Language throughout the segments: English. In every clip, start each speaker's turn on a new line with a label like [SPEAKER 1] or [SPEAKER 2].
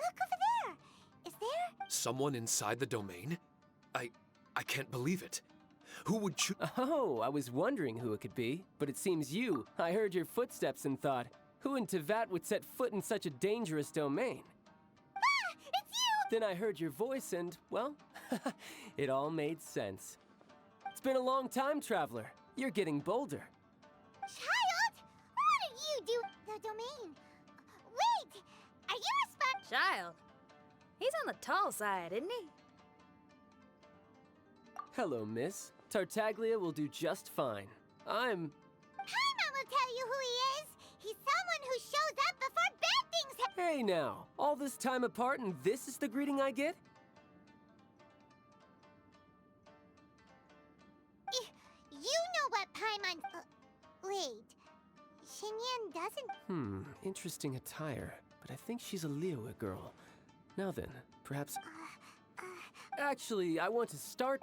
[SPEAKER 1] Look over there! Is there?
[SPEAKER 2] Someone inside the domain? I can't believe it. Who would choose?
[SPEAKER 3] Oh, I was wondering who it could be, but it seems you. I heard your footsteps and thought, who in Tevat would set foot in such a dangerous domain?
[SPEAKER 1] Ah! It's you!
[SPEAKER 3] Then I heard your voice and, well, it all made sense. It's been a long time, Traveler. You're getting bolder.
[SPEAKER 1] Child! What are you doing? The domain. Wait! Are you
[SPEAKER 4] Child. He's on the tall side, isn't he?
[SPEAKER 3] Hello, miss. Tartaglia will do just fine. I'm...
[SPEAKER 1] Paimon will tell you who he is! He's someone who shows up before bad things happen!
[SPEAKER 3] Hey now, all this time apart and this is the greeting I get?
[SPEAKER 1] You know what Paimon... wait. Xinyan doesn't...
[SPEAKER 3] Interesting attire, but I think she's a Liyue girl. Now then, perhaps... Actually, I want to start...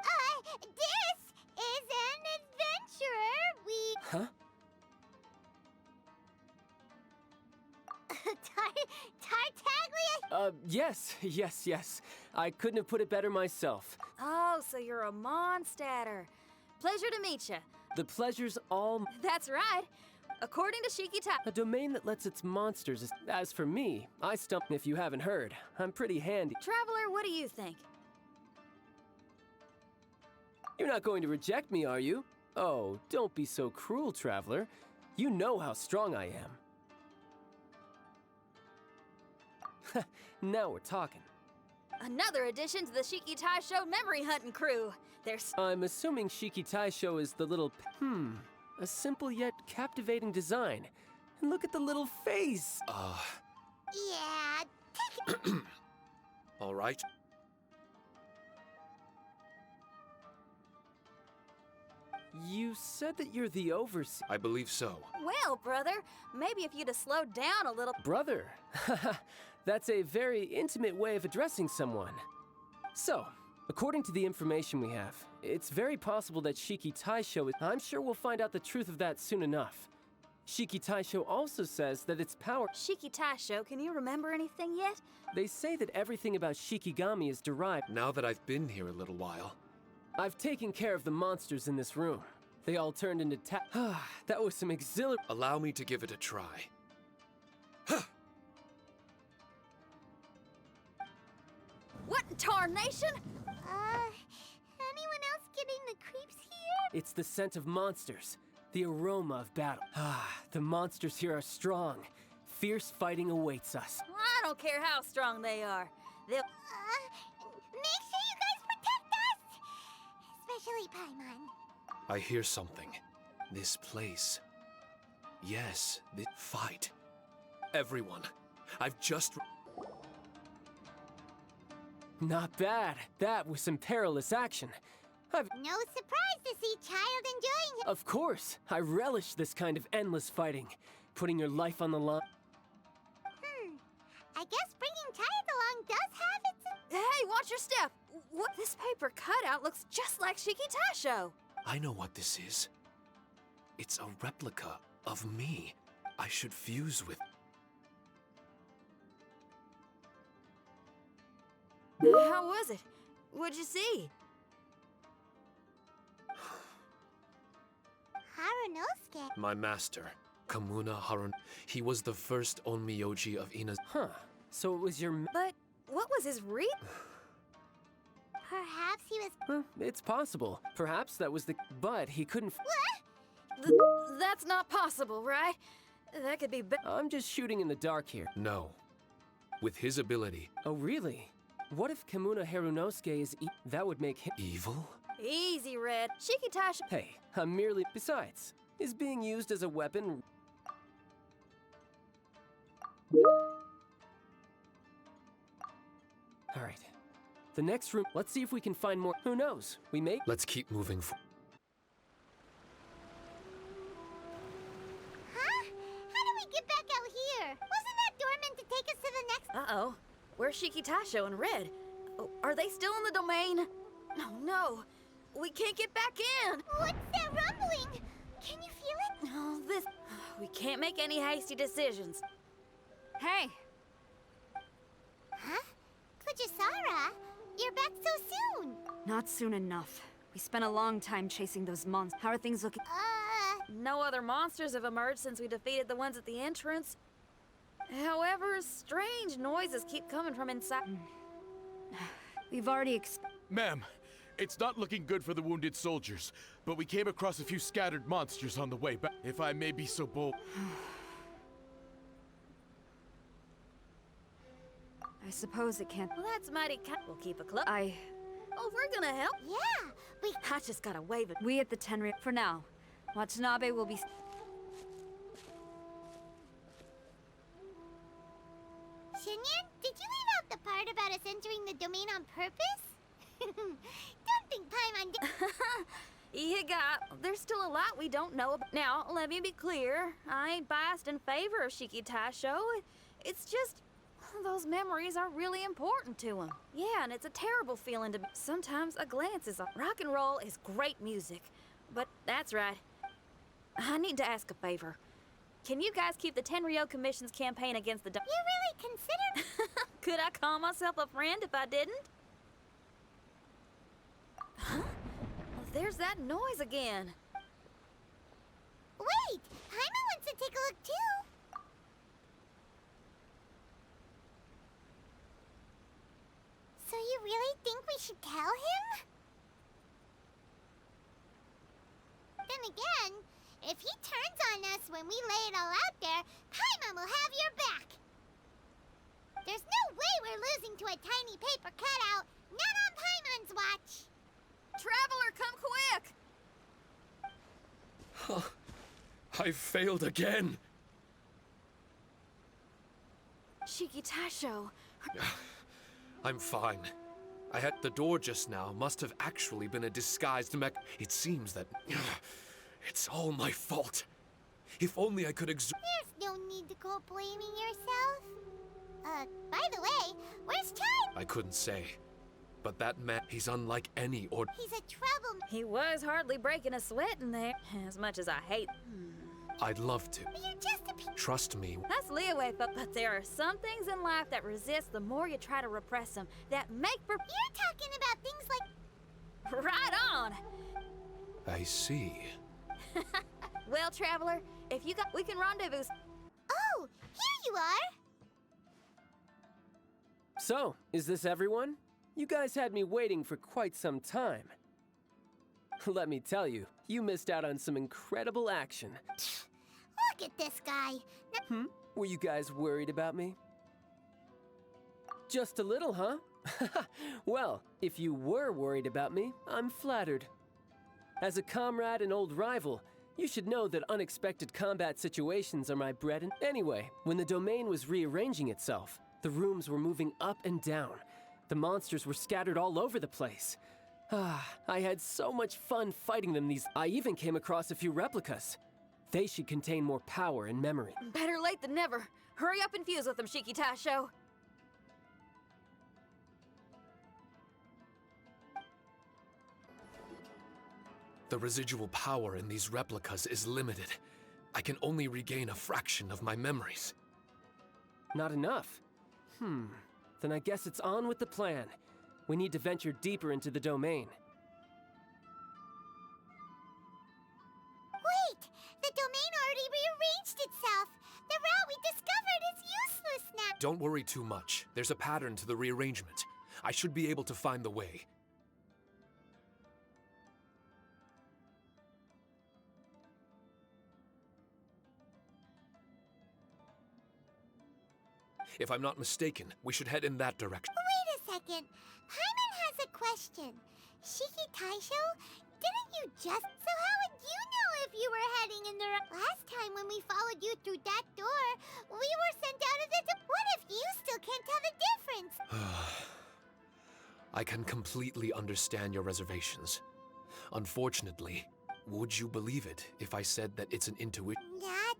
[SPEAKER 1] This is an adventurer! Tartaglia?
[SPEAKER 3] Yes. I couldn't have put it better myself.
[SPEAKER 4] Oh, so you're a Mondstatter. Pleasure to meet you.
[SPEAKER 3] The pleasure's all...
[SPEAKER 4] That's right. According to Shikitai...
[SPEAKER 3] A domain that lets its monsters... As for me, I stumped if you haven't heard. I'm pretty handy.
[SPEAKER 4] Traveler, what do you think?
[SPEAKER 3] You're not going to reject me, are you? Oh, don't be so cruel, Traveler. You know how strong I am. Now we're talking.
[SPEAKER 4] Another addition to the Shikitai Show memory hunting crew. There's...
[SPEAKER 3] I'm assuming Shikitai Show is the little... A simple yet captivating design. And look at the little face!
[SPEAKER 1] Yeah, take it.
[SPEAKER 2] All right.
[SPEAKER 3] You said that you're the overseer.
[SPEAKER 2] I believe so.
[SPEAKER 4] Well, brother, maybe if you'd have slowed down a little...
[SPEAKER 3] Brother? That's a very intimate way of addressing someone. So, according to the information we have, it's very possible that Shiki Taisho is... I'm sure we'll find out the truth of that soon enough. Shiki Taisho also says that its power...
[SPEAKER 4] Shikitai Show, can you remember anything yet?
[SPEAKER 3] They say that everything about Shikigami is derived...
[SPEAKER 2] Now that I've been here a little while...
[SPEAKER 3] I've taken care of the monsters in this room. They all turned into that was some exhilarating...
[SPEAKER 2] Allow me to give it a try.
[SPEAKER 4] What in tarnation?
[SPEAKER 1] Anyone else getting the creeps here?
[SPEAKER 3] It's the scent of monsters. The aroma of battle. The monsters here are strong. Fierce fighting awaits us.
[SPEAKER 4] I don't care how strong they are. They'll...
[SPEAKER 1] Make sure you guys protect us! Especially Paimon.
[SPEAKER 2] I hear something. This place. Yes, this fight. Everyone. I've just...
[SPEAKER 3] Not bad. That was some perilous action.
[SPEAKER 1] No surprise to see Child enjoying it.
[SPEAKER 3] Of course. I relish this kind of endless fighting. Putting your life on the line.
[SPEAKER 1] I guess bringing Child along does have its...
[SPEAKER 4] Hey, watch your step! What? This paper cutout looks just like Shikitai Show.
[SPEAKER 2] I know what this is. It's a replica of me. I should fuse with...
[SPEAKER 4] How was it? What'd you see?
[SPEAKER 1] Harunosuke.
[SPEAKER 2] My master, Kamuna Harun. He was the first Onmyoji of Ina's...
[SPEAKER 3] Huh. So it was your...
[SPEAKER 4] But what was his
[SPEAKER 1] Perhaps he was...
[SPEAKER 3] It's possible. Perhaps that was the... But he couldn't...
[SPEAKER 4] That's not possible, right? That could be...
[SPEAKER 3] I'm just shooting in the dark here.
[SPEAKER 2] No. With his ability...
[SPEAKER 3] Oh, really? What if Kamuna Harunosuke is that would make him...
[SPEAKER 2] Evil?
[SPEAKER 4] Easy, Red. Shikitai Show...
[SPEAKER 3] Hey, I'm merely... Besides, is being used as a weapon... Alright. The next room... Let's see if we can find more... Who knows? We may...
[SPEAKER 2] Let's keep moving forward.
[SPEAKER 1] Huh? How do we get back out here? Wasn't that door meant to take us to the next...
[SPEAKER 4] Uh-oh. Where's Shikitai Show and Red? Oh, are they still in the domain? Oh, no. We can't get back in.
[SPEAKER 1] What's that rumbling? Can you feel it?
[SPEAKER 4] Oh, this... We can't make any hasty decisions. Hey.
[SPEAKER 1] Huh? Kujisara, you're back so soon.
[SPEAKER 4] Not soon enough. We spent a long time chasing those monsters. How are things looking? No other monsters have emerged since we defeated the ones at the entrance. However, strange noises keep coming from inside. We've already
[SPEAKER 5] Ma'am, it's not looking good for the wounded soldiers, but we came across a few scattered monsters on the way back. If I may be so bold.
[SPEAKER 4] I suppose it can't. Well, that's mighty We'll keep a close. Oh, we're gonna help.
[SPEAKER 1] Yeah,
[SPEAKER 4] I just gotta wave it. We at the Tenri. For now, Watanabe will be.
[SPEAKER 1] Shinyan, did you leave out the part about us entering the domain on purpose? Don't think Paimon did.
[SPEAKER 4] You got. There's still a lot we don't know about. Now, let me be clear. I ain't biased in favor of Shiki Taisho. It's just. Those memories are really important to him. Yeah, and it's a terrible feeling to. Sometimes a glance is. Rock and roll is great music. But that's right. I need to ask a favor. Can you guys keep the Tenryo Commission's campaign against the
[SPEAKER 1] You really consider...
[SPEAKER 4] Could I call myself a friend if I didn't? Huh? Well, there's that noise again.
[SPEAKER 1] Wait! Paimon wants to take a look too! So you really think we should tell him? Then again, if he turns on us when we lay it all out there, Paimon will have your back! There's no way we're losing to a tiny paper cutout, not on Paimon's watch!
[SPEAKER 4] Traveler, come quick!
[SPEAKER 2] I failed again.
[SPEAKER 4] Shiki Taisho.
[SPEAKER 2] I'm fine. The door just now must have actually been a disguised mech. It seems that it's all my fault. If only I could
[SPEAKER 1] There's no need to go blaming yourself. By the way, where's Chai?
[SPEAKER 2] I couldn't say. But that man, he's unlike any or.
[SPEAKER 1] He's a trouble.
[SPEAKER 4] He was hardly breaking a sweat in there. As much as I hate.
[SPEAKER 2] I'd love to.
[SPEAKER 1] You're just a
[SPEAKER 2] Trust me.
[SPEAKER 4] That's leeway, but there are some things in life that resist the more you try to repress them. That make for.
[SPEAKER 1] You're talking about things like.
[SPEAKER 4] Right on!
[SPEAKER 2] I see.
[SPEAKER 4] Well, Traveler, if you got. We can rendezvous.
[SPEAKER 1] Oh, here you are!
[SPEAKER 3] So, is this everyone? You guys had me waiting for quite some time. Let me tell you, you missed out on some incredible action.
[SPEAKER 1] Look at this guy.
[SPEAKER 3] Were you guys worried about me? Just a little, huh? Well, if you were worried about me, I'm flattered. As a comrade and old rival, you should know that unexpected combat situations are my bread and... Anyway, when the domain was rearranging itself, the rooms were moving up and down. The monsters were scattered all over the place. I had so much fun fighting them. I even came across a few replicas. They should contain more power and memory.
[SPEAKER 4] Better late than never. Hurry up and fuse with them, Shiki Taisho.
[SPEAKER 2] The residual power in these replicas is limited. I can only regain a fraction of my memories.
[SPEAKER 3] Not enough? Then I guess it's on with the plan. We need to venture deeper into the domain.
[SPEAKER 1] Wait! The domain already rearranged itself! The route we discovered is useless now!
[SPEAKER 2] Don't worry too much. There's a pattern to the rearrangement. I should be able to find the way. If I'm not mistaken, we should head in that direction.
[SPEAKER 1] Wait a second. Paimon has a question. Shiki Taisho, didn't you just... So how would you know if you were heading in the... Last time when we followed you through that door, we were sent out of the... What if you still can't tell the difference?
[SPEAKER 2] I can completely understand your reservations. Unfortunately, would you believe it if I said that it's an intuition?
[SPEAKER 1] Not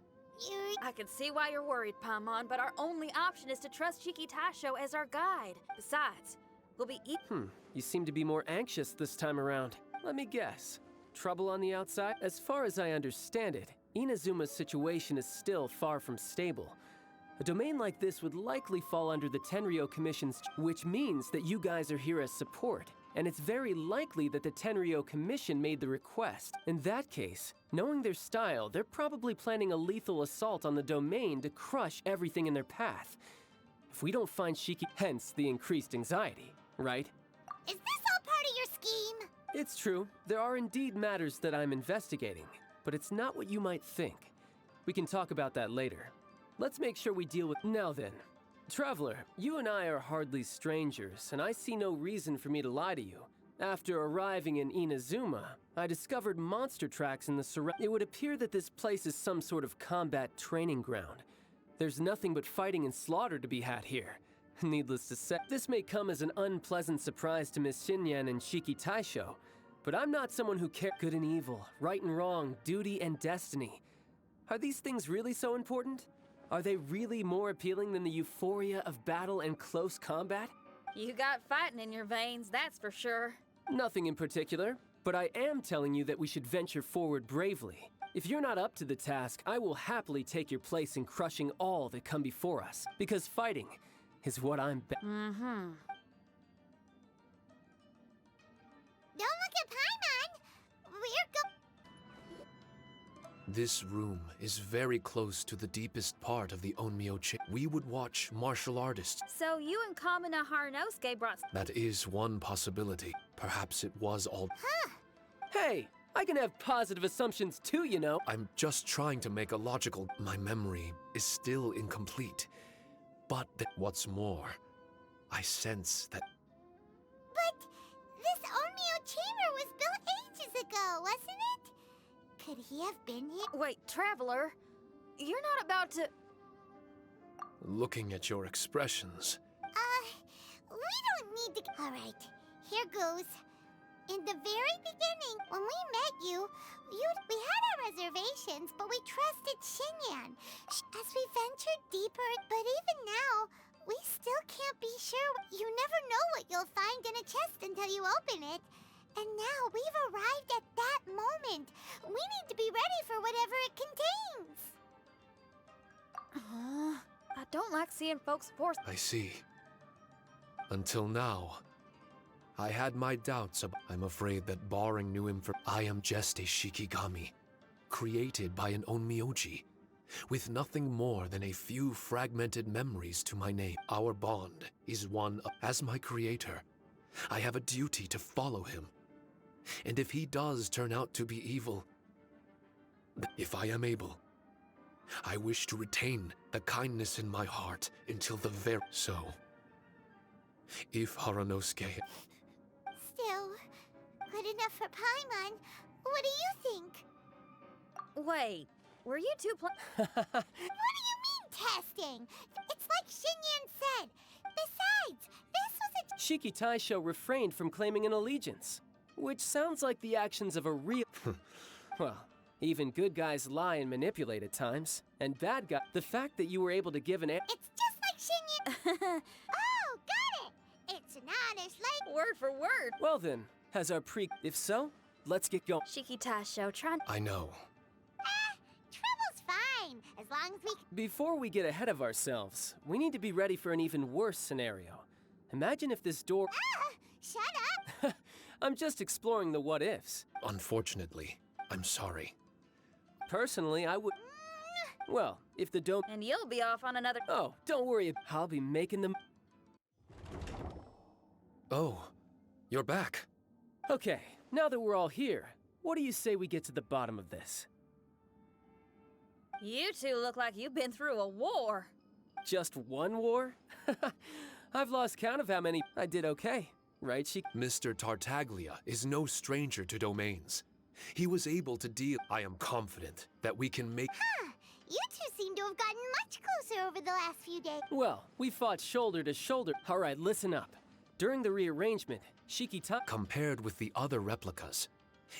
[SPEAKER 1] you...
[SPEAKER 4] I can see why you're worried, Paimon, but our only option is to trust Shiki Taisho as our guide. Besides, we'll be
[SPEAKER 3] You seem to be more anxious this time around. Let me guess. Trouble on the outside? As far as I understand it, Inazuma's situation is still far from stable. A domain like this would likely fall under the Tenryo Commission's, which means that you guys are here as support. And it's very likely that the Tenryo Commission made the request. In that case, knowing their style, they're probably planning a lethal assault on the domain to crush everything in their path. If we don't find Shiki, hence the increased anxiety, right?
[SPEAKER 1] Is this all part of your scheme?
[SPEAKER 3] It's true, there are indeed matters that I'm investigating, but it's not what you might think. We can talk about that later. Let's make sure we deal with... Now then, Traveler, you and I are hardly strangers, and I see no reason for me to lie to you. After arriving in Inazuma, I discovered monster tracks in the surroundings. It would appear that this place is some sort of combat training ground. There's nothing but fighting and slaughter to be had here. Needless to say, this may come as an unpleasant surprise to Miss Xinyan and Shiki Taisho, but I'm not someone who cares good and evil, right and wrong, duty and destiny. Are these things really so important? Are they really more appealing than the euphoria of battle and close combat?
[SPEAKER 4] You got fighting in your veins, that's for sure.
[SPEAKER 3] Nothing in particular, but I am telling you that we should venture forward bravely. If you're not up to the task, I will happily take your place in crushing all that come before us, because fighting is what I'm
[SPEAKER 1] Don't look at Paimon! We're
[SPEAKER 2] This room is very close to the deepest part of the Onmyo chain. We would watch martial artists.
[SPEAKER 4] So you and Kamina Harunosuke brought...
[SPEAKER 2] That is one possibility. Perhaps it was all...
[SPEAKER 3] Hey, I can have positive assumptions too, you know.
[SPEAKER 2] I'm just trying to make a logical... My memory is still incomplete. But what's more, I sense that...
[SPEAKER 1] But this Onmyo chamber was built ages ago, wasn't it? Could he have been here?
[SPEAKER 4] Wait, Traveler, you're not about to...
[SPEAKER 2] Looking at your expressions...
[SPEAKER 1] We don't need to... Alright, here goes. In the very beginning, when we met you, we had our reservations, but we trusted Xinyan. As we ventured deeper, but even now, we still can't be sure. You never know what you'll find in a chest until you open it. And now we've arrived at that moment. We need to be ready for whatever it contains.
[SPEAKER 4] I don't like seeing folks forced...
[SPEAKER 2] I see. Until now, I had my doubts about... I'm afraid that barring new info... I am just a Shikigami, created by an Onmyoji, with nothing more than a few fragmented memories to my name. Our bond is one of... As my creator, I have a duty to follow him. And if he does turn out to be evil, if I am able, I wish to retain the kindness in my heart until the very... So, if Harunosuke...
[SPEAKER 1] Still, good enough for Paimon. What do you think?
[SPEAKER 4] Wait, were you two
[SPEAKER 1] What do you mean, testing? It's like Xinyan said. Besides, this was a...
[SPEAKER 3] Shiki Taisho refrained from claiming an allegiance, which sounds like the actions of a real... Well, even good guys lie and manipulate at times, and bad guys... The fact that you were able to give an...
[SPEAKER 1] It's just like Xinyan... Oh, got it! It's an honest like...
[SPEAKER 4] Word for word.
[SPEAKER 3] Well then, has our If so, let's get going.
[SPEAKER 4] Shiki Taisho trying...
[SPEAKER 2] I know.
[SPEAKER 1] Trouble's fine, as long as we...
[SPEAKER 3] Before we get ahead of ourselves, we need to be ready for an even worse scenario. Imagine if this door...
[SPEAKER 1] Shut up!
[SPEAKER 3] I'm just exploring the what-ifs.
[SPEAKER 2] Unfortunately, I'm sorry.
[SPEAKER 3] Personally, I would... Well, if the dome...
[SPEAKER 4] And you'll be off on another...
[SPEAKER 3] Oh, don't worry, I'll be making them...
[SPEAKER 2] Oh, you're back.
[SPEAKER 3] Okay, now that we're all here, what do you say we get to the bottom of this?
[SPEAKER 4] You two look like you've been through a war.
[SPEAKER 3] Just one war? I've lost count of how many... I did okay, right,
[SPEAKER 2] Mr. Tartaglia is no stranger to domains. He was able to deal... I am confident that we can make...
[SPEAKER 1] You two seem to have gotten much closer over the last few days.
[SPEAKER 3] Well, we fought shoulder to shoulder. All right, listen up. During the rearrangement,
[SPEAKER 2] Compared with the other replicas,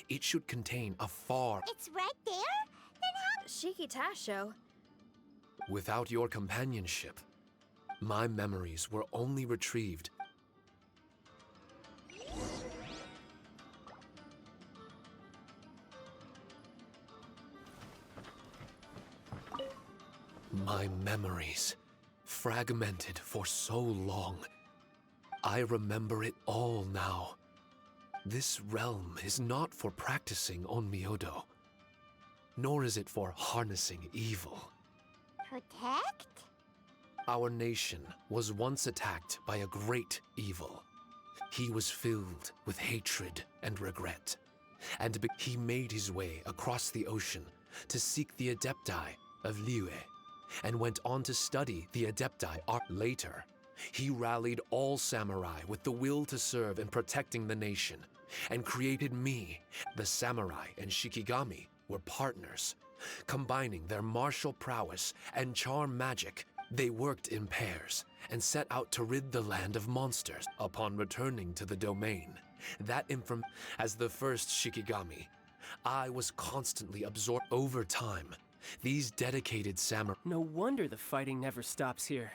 [SPEAKER 2] it should contain a far...
[SPEAKER 1] It's right there? Then how...
[SPEAKER 4] Shiki Taisho.
[SPEAKER 2] Without your companionship, my memories were only retrieved... My memories fragmented for so long. I remember it all now. This realm is not for practicing Onmyodo, nor is it for harnessing evil.
[SPEAKER 1] Protect?
[SPEAKER 2] Our nation was once attacked by a great evil. He was filled with hatred and regret, and he made his way across the ocean to seek the Adepti of Liyue, and went on to study the Adepti art. Later, he rallied all samurai with the will to serve in protecting the nation, and created me. The samurai and Shikigami were partners. Combining their martial prowess and charm magic, they worked in pairs and set out to rid the land of monsters. Upon returning to the domain, as the first Shikigami, I was constantly absorbed. Over time, these dedicated samurai.
[SPEAKER 3] No wonder the fighting never stops here.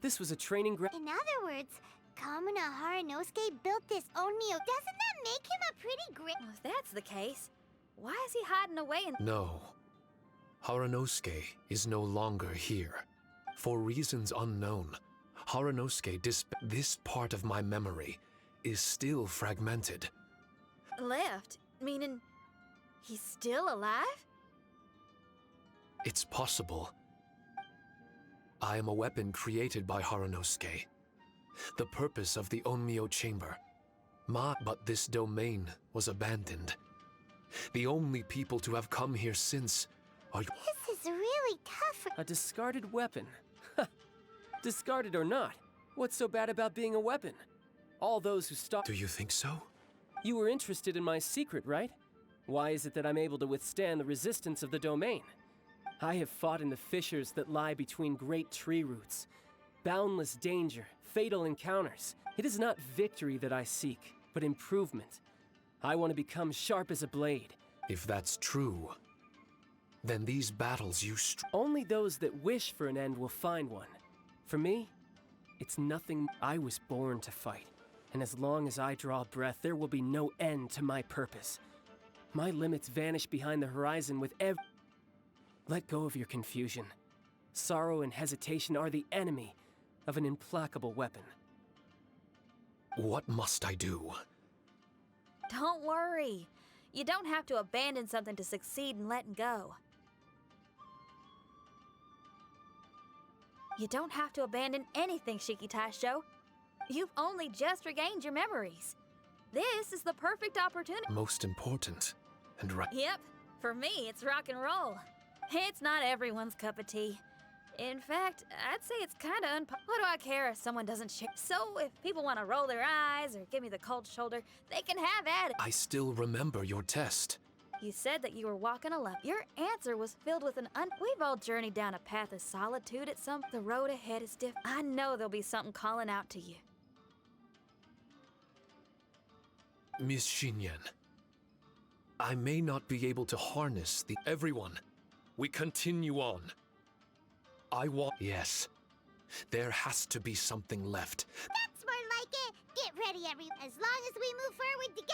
[SPEAKER 3] This was a training ground.
[SPEAKER 1] In other words, Kamuna Haranosuke built this Onmyo. Doesn't that make him a pretty great...
[SPEAKER 4] Well, if that's the case, why is he hiding away in...
[SPEAKER 2] No. Haranosuke is no longer here. For reasons unknown, Haranosuke this part of my memory is still fragmented.
[SPEAKER 4] Left? Meaning, he's still alive?
[SPEAKER 2] It's possible. I am a weapon created by Haranosuke. The purpose of the Onmyo chamber. But this domain was abandoned. The only people to have come here since are...
[SPEAKER 1] This is really tough.
[SPEAKER 3] A discarded weapon. Discarded or not, what's so bad about being a weapon? All those who stop...
[SPEAKER 2] Do you think so?
[SPEAKER 3] You were interested in my secret, right? Why is it that I'm able to withstand the resistance of the domain? I have fought in the fissures that lie between great tree roots. Boundless danger, fatal encounters. It is not victory that I seek, but improvement. I want to become sharp as a blade.
[SPEAKER 2] If that's true, then these battles
[SPEAKER 3] Only those that wish for an end will find one. For me, it's nothing. I was born to fight, and as long as I draw breath, there will be no end to my purpose. My limits vanish behind the horizon with every... Let go of your confusion. Sorrow and hesitation are the enemy of an implacable weapon.
[SPEAKER 2] What must I do?
[SPEAKER 4] Don't worry. You don't have to abandon something to succeed in letting go. You don't have to abandon anything, Shiki Taisho. You've only just regained your memories. This is the perfect opportunity.
[SPEAKER 2] Most important, and right.
[SPEAKER 4] Yep, for me, it's rock and roll. It's not everyone's cup of tea. In fact, I'd say it's kinda what do I care if someone doesn't share? So if people want to roll their eyes or give me the cold shoulder, they can have at it.
[SPEAKER 2] I still remember your test.
[SPEAKER 4] You said that you were walking alone. Your answer was filled with We've all journeyed down a path of solitude at some... The road ahead is different. I know there'll be something calling out to you.
[SPEAKER 2] Miss Xinyan, I may not be able to harness the... Everyone, we continue on. I want... Yes, there has to be something left.
[SPEAKER 1] That's more like it. Get ready, everyone. As long as we move forward together...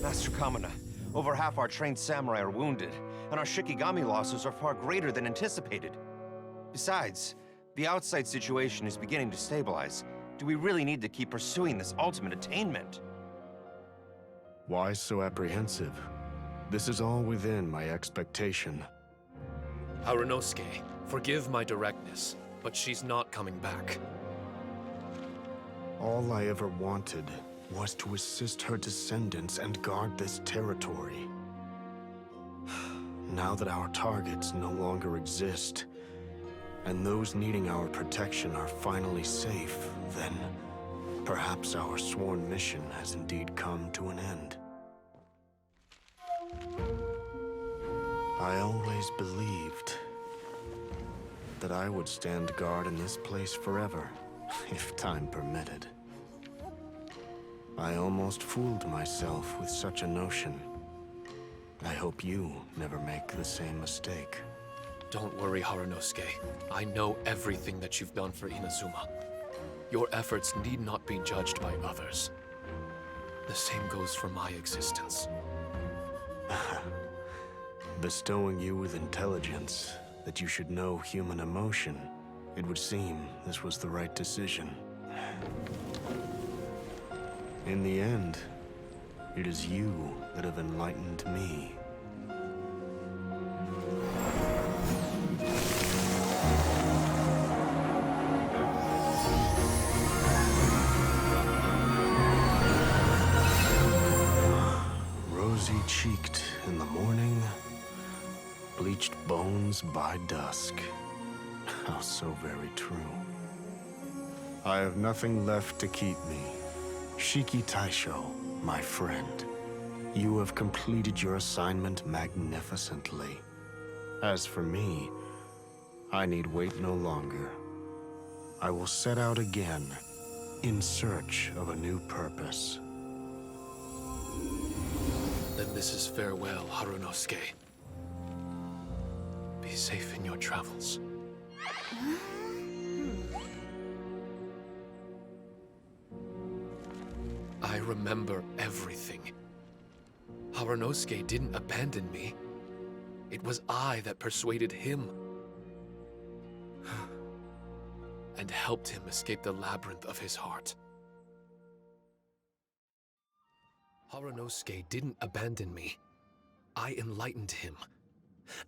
[SPEAKER 6] Master Kamuna, over half our trained samurai are wounded, and our Shikigami losses are far greater than anticipated. Besides, the outside situation is beginning to stabilize. Do we really need to keep pursuing this ultimate attainment?
[SPEAKER 7] Why so apprehensive? This is all within my expectation.
[SPEAKER 2] Haranosuke, forgive my directness, but she's not coming back.
[SPEAKER 7] All I ever wanted was to assist her descendants and guard this territory. Now that our targets no longer exist, and those needing our protection are finally safe, then perhaps our sworn mission has indeed come to an end. I always believed that I would stand guard in this place forever, if time permitted. I almost fooled myself with such a notion. I hope you never make the same mistake.
[SPEAKER 2] Don't worry, Haranosuke. I know everything that you've done for Inazuma. Your efforts need not be judged by others. The same goes for my existence.
[SPEAKER 7] Bestowing you with intelligence, that you should know human emotion, it would seem this was the right decision. In the end, it is you that have enlightened me. Rosy-cheeked in the morning, bleached bones by dusk. How so very true. I have nothing left to keep me. Shiki Taisho, my friend, you have completed your assignment magnificently. As for me, I need wait no longer. I will set out again, in search of a new purpose.
[SPEAKER 2] Then this is farewell, Harunosuke. Be safe in your travels. I remember everything. Harunosuke didn't abandon me. It was I that persuaded him. And helped him escape the labyrinth of his heart. Harunosuke didn't abandon me. I enlightened him.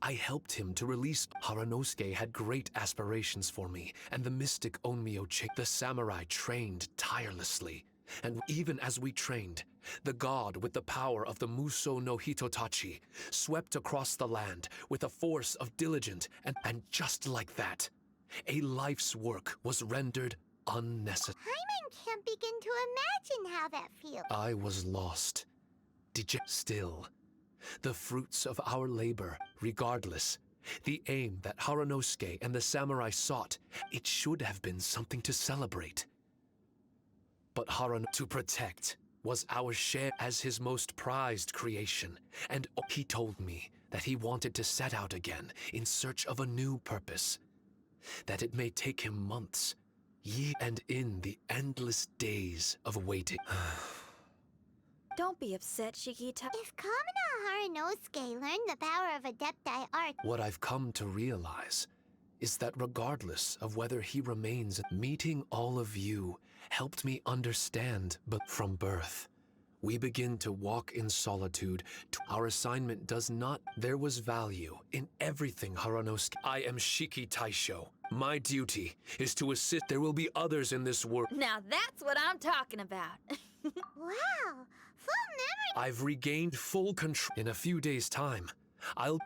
[SPEAKER 2] I helped him to release. Harunosuke had great aspirations for me, and the mystic Onmyo-chi, the samurai, trained tirelessly. And even as we trained, the god with the power of the Muso no Hitotachi swept across the land with a force of diligent and just like that, a life's work was rendered unnecessary.
[SPEAKER 1] Hyman can't begin to imagine how that feels.
[SPEAKER 2] I was lost. Still, the fruits of our labor, regardless, the aim that Harunosuke and the samurai sought, it should have been something to celebrate. But to protect was our share as his most prized creation, and he told me that he wanted to set out again in search of a new purpose, that it may take him months, years, and in the endless days of waiting.
[SPEAKER 4] Don't be upset, Shikita.
[SPEAKER 1] If Kamina Harunosuke learned the power of Adepti art...
[SPEAKER 2] What I've come to realize is that regardless of whether he remains, meeting all of you helped me understand, but from birth, we begin to walk in solitude. Our assignment does not. There was value in everything Harunosuke. I am Shiki Taisho. My duty is to assist. There will be others in this world.
[SPEAKER 4] Now that's what I'm talking about.
[SPEAKER 1] Wow! Full memory!
[SPEAKER 2] I've regained full control. In a few days' time,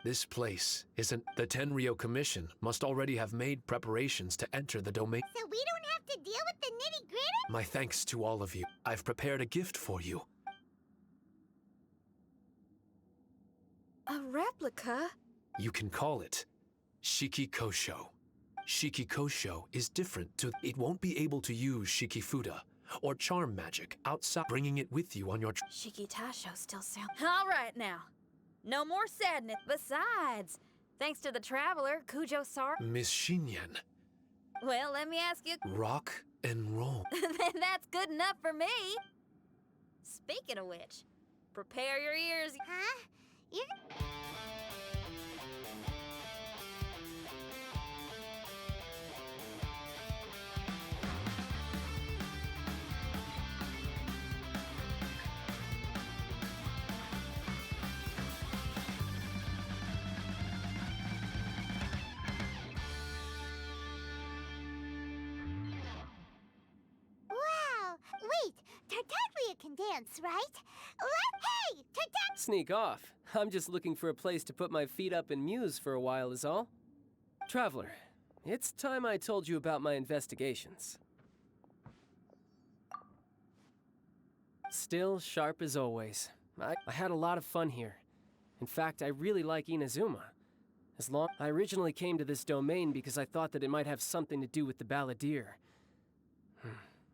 [SPEAKER 2] This place isn't. The Tenryo Commission must already have made preparations to enter the domain.
[SPEAKER 1] So we don't have to deal with the nitty-gritty?
[SPEAKER 2] My thanks to all of you. I've prepared a gift for you.
[SPEAKER 4] A replica?
[SPEAKER 2] You can call it Shiki Kosho. Shiki Kosho is different to. It won't be able to use Shikifuda or charm magic outside. Bringing it with you on your.
[SPEAKER 4] Shikitasho still sounds. All right now. No more sadness. Besides, thanks to the traveler, Kujo-Sar.
[SPEAKER 2] Miss Shinyan.
[SPEAKER 4] Well, let me ask you.
[SPEAKER 2] Rock and roll.
[SPEAKER 4] Then that's good enough for me. Speaking of which, prepare your ears.
[SPEAKER 1] Huh? You're... Wow! Wait, Tartaglia can dance, right? Hey, Tartaglia!
[SPEAKER 3] Sneak off. I'm just looking for a place to put my feet up and muse for a while is all. Traveler, it's time I told you about my investigations. Still sharp as always. I had a lot of fun here. In fact, I really like Inazuma. I originally came to this domain because I thought that it might have something to do with the balladeer.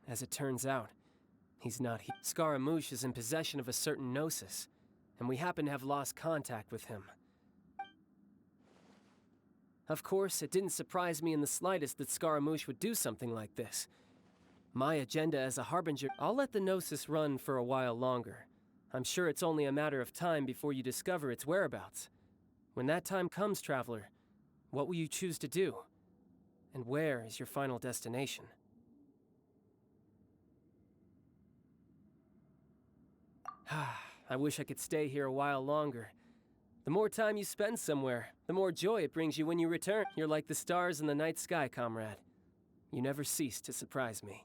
[SPEAKER 3] As it turns out, he's not here. Scaramouche is in possession of a certain gnosis, and we happen to have lost contact with him. Of course, it didn't surprise me in the slightest that Scaramouche would do something like this. My agenda as a harbinger, I'll let the Gnosis run for a while longer. I'm sure it's only a matter of time before you discover its whereabouts. When that time comes, Traveler, what will you choose to do? And where is your final destination? I wish I could stay here a while longer. The more time you spend somewhere, the more joy it brings you when you return. You're like the stars in the night sky, comrade. You never cease to surprise me.